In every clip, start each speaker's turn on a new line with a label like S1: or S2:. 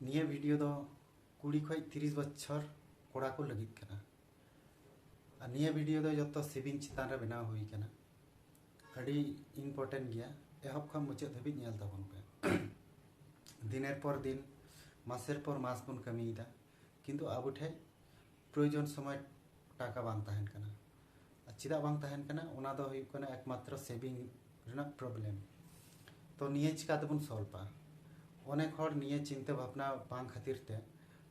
S1: निया वीडियो दो कुड़ी खय 30 बच्चर कोड़ा को लगित कना और निया वीडियो दो जो सेविंग चितान रे बनाव हुई कना अड़ी इम्पोर्टेंट गया एहब खन मुचाद धाबिज नेल ताबन पे दिनेर पर दिन मासेर पर मास बन कमीदा किन्तु आबो ठे प्रयोजन समय टाका बांग ताहेन कना चिदा बांग ताहेन कना ओना दो हुई कना एकमात्र सेविंग रेना प्रॉब्लम तो निया चिका तबन सॉल्व अनेक हर निये चिंता भावना बांग खातिर ते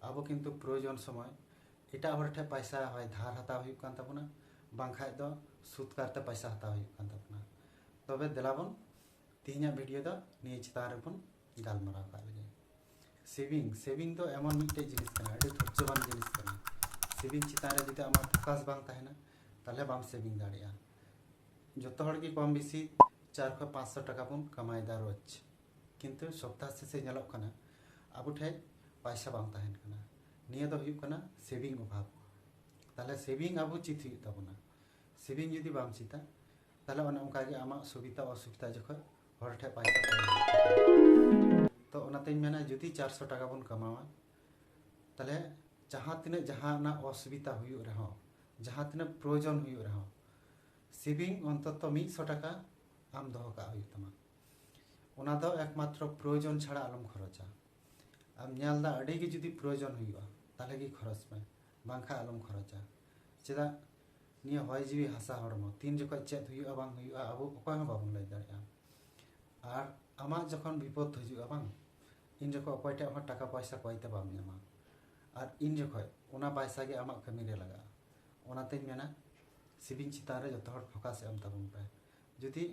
S1: आबो किन्तु प्रयोजन समय एटा हर ठे पैसा है धार हता हुई कान ताबना बांग खाय दो सूद करते पैसा हता हुई कान ताबना तबे देलाबन तिहिना वीडियो दो निये चिता रे बन गालमाराव का लगे सेविंग तो एमन मिटे जिनिस कना अडी धैर्यवान जिनिस कना सेविंग चिता रे जदि आमा फोकास बांग ताहेना ताले बाम सेविंग दाड़िया जतो हर की कम बेसी 400 से 500 टाका बन कमायदा रोज किन्तु सप्ताह से नेलोग कना आबो ठे पैसा बांग ताहेन कना निया दो हुई कना सेविंग अभाव ताले सेविंग आबो चित हुई ताबना सेविंग जदि बाम चिता ताले ओना उनका गे आमा सुविधा असुविधा जखो हर ठे पैसा तो ओनाते मेना जदि 400 टाका बन कमावा ताले जहाँ तिना जहाँ ना असुविधा हुई रहो जहाँ तिना प्रयोजन हुई रहो सेविंग अंतत 100 टाका आम दोहो का हुई तमा ओना दो एकमात्र प्रयोजन छाड़ा आलम खरचा आम नेलदा अड़ी गे जदि प्रयोजन हुईआ ताले गे खरच में बांखा आलम खरचा चेदा निया हय जीवी हासा हरमो तीन जखो चेद हुईआ बांग हुईआ आबो अकय हो बाबन लय दाड़िया आर आमा जखन विपद हजुआ बांग इन जखो अकयटा हो टाका पैसा कयते बाम न्यामा आर इन जखो ओना पैसा गे आमा कमी रे लगा ओनाते मेना सेविंग चिता रे जतो हर फोकास एम ताबन पे जदि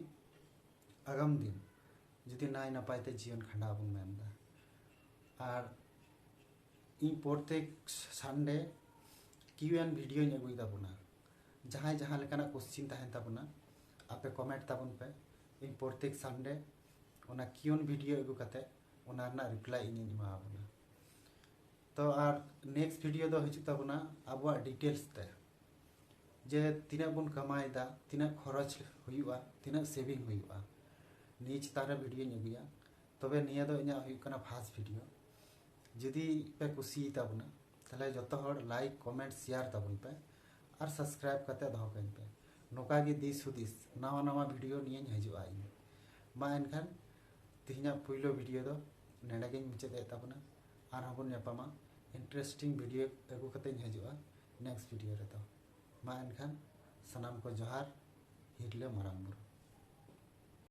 S1: आगाम दिन जदि नाय नापायते जीवन खांडा बन मेनदा और इन प्रत्येक सानडे Q&A वीडियो अगुई ताबना जहाँ जहाँ लेकाना क्वेश्चन ताहेन ताबना आपे कमेंट ताबन पे इन प्रत्येक सानडे ओना Q&A वीडियो अगु काते ओना रना रिप्लाई इन एमाबना तो आर नेक्स्ट वीडियो दो हिजु ताबना आबुआ डिटेल्स ते जे तिना बन कमायदा तिना खरच हुईआ तिना सेविंग हुईआ निये चितारे वीडियो अगुया तबे निया दो इना हुई कना फास्ट वीडियो जदि पे कुसी ताबना ताले जतो हर लाइक कमेंट शेयर ताबन पे और सब्सक्राइब करते दो कन पे नोका गे दिस हुदिस नवा नवा वीडियो निये हजुआ इन मा एनखान तिहिना पहिलो वीडियो दो नेडा गे मुचाद ताबना और हबन नेपामा इंटरेस्टिंग वीडियो अगु कते हजुआ नेक्स्ट वीडियो रे तो मा एनखान सनाम को जोहार हिरले मारांग बुरु।